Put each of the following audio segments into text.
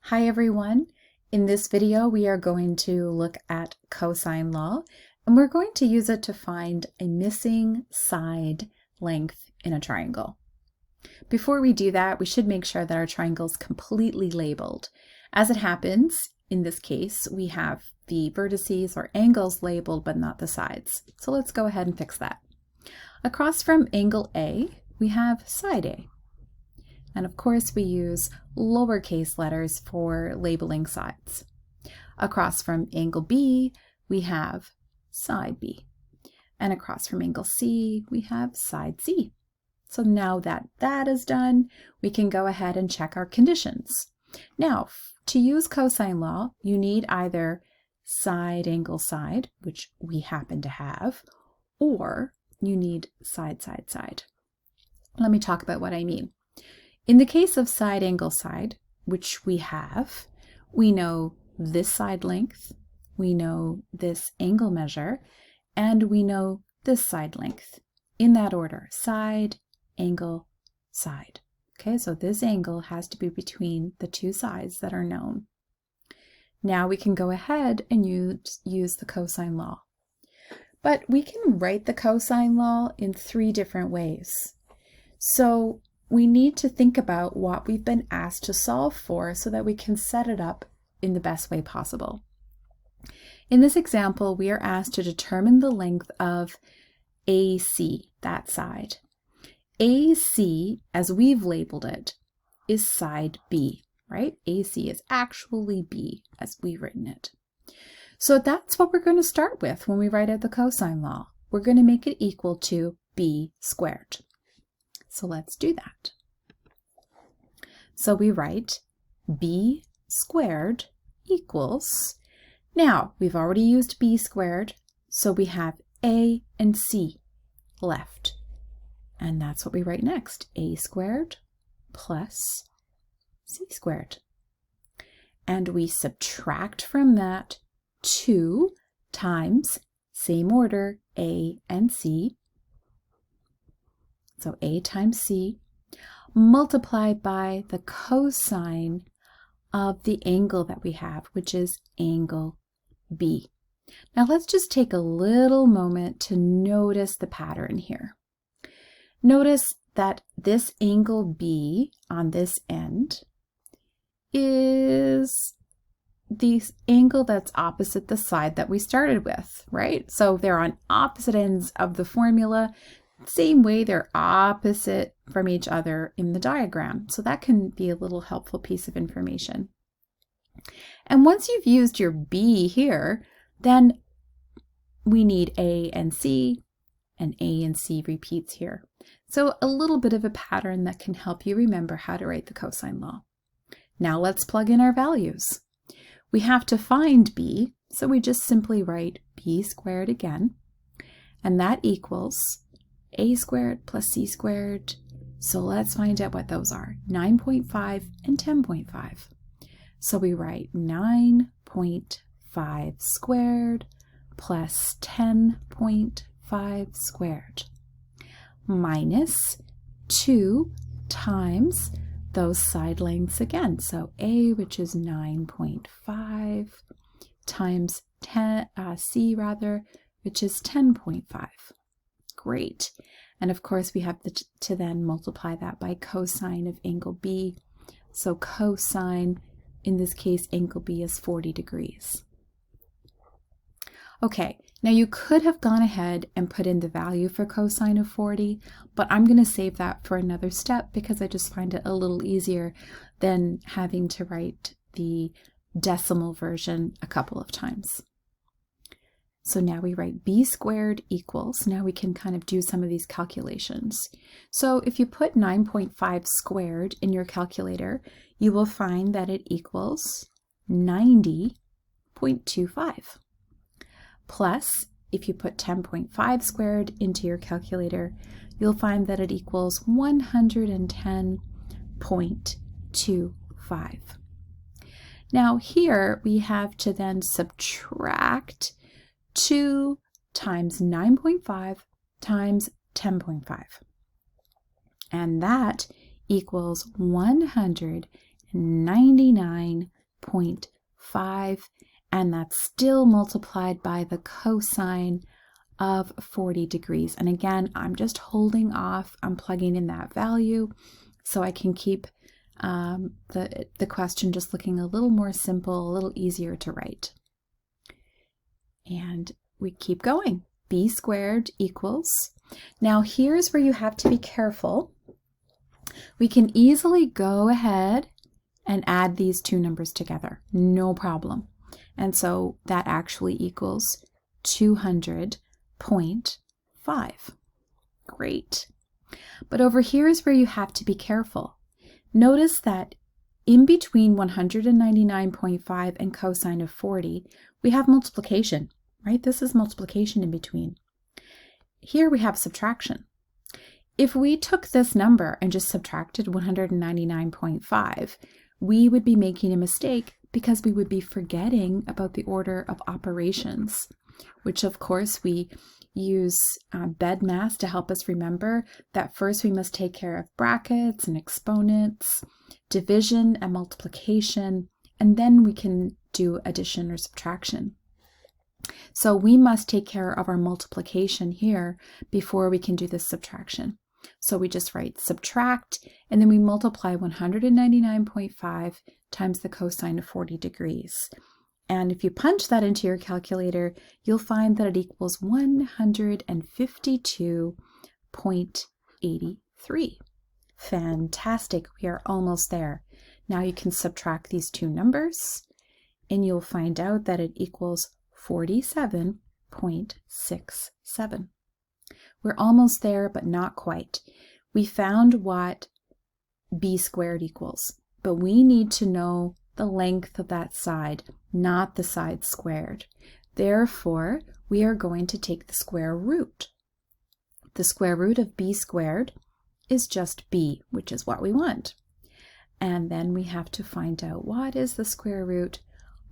Hi everyone. In this video we are going to look at cosine law, and we're going to use it to find a missing side length in a triangle. Before we do that, we should make sure that our triangle is completely labeled. As it happens, in this case, we have the vertices or angles labeled but not the sides. So let's go ahead and fix that. Across from angle A, we have side A. And of course, we use lowercase letters for labeling sides. Across from angle B, we have side B. And across from angle C, we have side C. So now that that is done, we can go ahead and check our conditions. Now, to use cosine law, you need either side angle side, which we happen to have, or you need side side side. Let me talk about what I mean. In the case of side angle side, which we have, we know this side length, we know this angle measure, and we know this side length. In that order, side, angle, side. Okay, so this angle has to be between the two sides that are known. Now we can go ahead and use the cosine law. But we can write the cosine law in three different ways. So we need to think about what we've been asked to solve for so that we can set it up in the best way possible. In this example, we are asked to determine the length of AC, that side. AC, as we've labeled it, is side B, right? AC is actually B, as we've written it. So that's what we're going to start with when we write out the cosine law. We're going to make it equal to B squared. So let's do that. So we write B squared equals, now we've already used B squared, so we have A and C left. And that's what we write next, A squared plus C squared. And we subtract from that 2 times, same order, A and C. So A times C multiplied by the cosine of the angle that we have, which is angle B. Now let's just take a little moment to notice the pattern here. Notice that this angle B on this end is the angle that's opposite the side that we started with, right? So they're on opposite ends of the formula. Same way they're opposite from each other in the diagram. So that can be a little helpful piece of information. And once you've used your B here, then we need A and C, and A and C repeats here. So a little bit of a pattern that can help you remember how to write the cosine law. Now let's plug in our values. We have to find B, so we just simply write B squared again, and that equals A squared plus C squared. So let's find out what those are, 9.5 and 10.5. So we write 9.5 squared plus 10.5 squared minus 2 times those side lengths again. So A, which is 9.5, times C, which is 10.5. Great. And of course, we have to then multiply that by cosine of angle B. So cosine, in this case, angle B is 40 degrees. Okay, now you could have gone ahead and put in the value for cosine of 40, but I'm going to save that for another step because I just find it a little easier than having to write the decimal version a couple of times. So now we write B squared equals, now we can kind of do some of these calculations. So if you put 9.5 squared in your calculator, you will find that it equals 90.25. Plus, if you put 10.5 squared into your calculator, you'll find that it equals 110.25. Now here we have to then subtract 2 times 9.5 times 10.5. And that equals 199 6.5, and that's still multiplied by the cosine of 40 degrees. And again, I'm just holding off, I'm plugging in that value so I can keep the question just looking a little more simple, a little easier to write. And we keep going. B squared equals, now here's where you have to be careful. We can easily go ahead and add these two numbers together, no problem. And so that actually equals 200.5. Great. But over here is where you have to be careful. Notice that in between 199.5 and cosine of 40, we have multiplication, right? This is multiplication in between. Here we have subtraction. If we took this number and just subtracted 199.5, we would be making a mistake because we would be forgetting about the order of operations, which of course we use BEDMAS to help us remember that first we must take care of brackets and exponents, division and multiplication, and then we can do addition or subtraction. So we must take care of our multiplication here before we can do this subtraction. So we just write subtract, and then we multiply 199.5 times the cosine of 40 degrees. And if you punch that into your calculator, you'll find that it equals 152.83. Fantastic, we are almost there. Now you can subtract these two numbers, and you'll find out that it equals 47.67. We're almost there, but not quite. We found what b squared equals, but we need to know the length of that side, not the side squared. Therefore, we are going to take the square root. The square root of b squared is just b, which is what we want. And then we have to find out what is the square root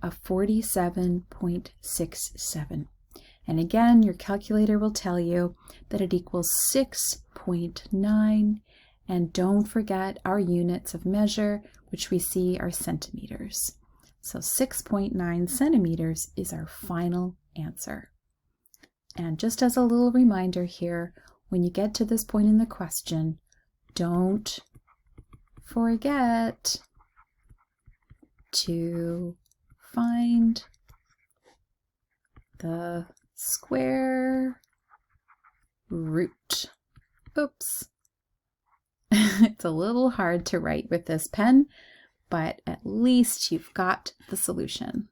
of 47.67. And again, your calculator will tell you that it equals 6.9. And don't forget our units of measure, which we see are centimeters. So 6.9 centimeters is our final answer. And just as a little reminder here, when you get to this point in the question, don't forget to find the square root. Oops. It's a little hard to write with this pen, but at least you've got the solution.